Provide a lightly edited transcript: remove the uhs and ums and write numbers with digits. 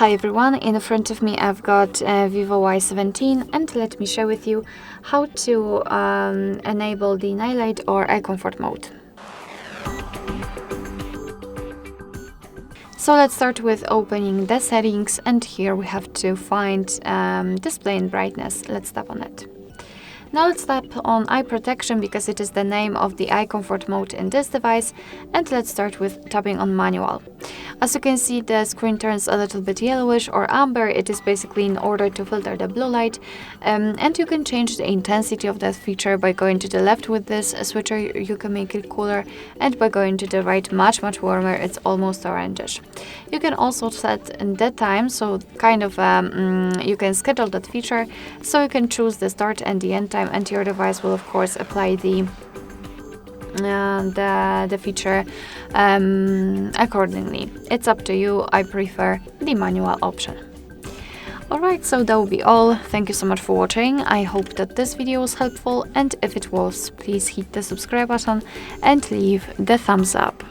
Hi everyone, in front of me I've got VIVO Y17 and let me share with you how to enable the night light or eye comfort mode. So let's start with opening the settings, and here we have to find display and brightness. Let's tap on it. Now let's tap on eye protection because it is the name of the eye comfort mode in this device, and let's start with tapping on manual. As you can see, the screen turns a little bit yellowish or amber. It is basically in order to filter the blue light, and you can change the intensity of that feature by going to the left with this switcher. You can make it cooler, and by going to the right, much warmer. It's almost orangish. You can also set in that time, so kind of you can schedule that feature, so you can choose the start and the end time, and your device will of course apply the feature accordingly. It's up to you. I prefer the manual option. Alright, so that will be all. Thank you so much for watching. I hope that this video was helpful, and if it was, please hit the subscribe button and leave the thumbs up.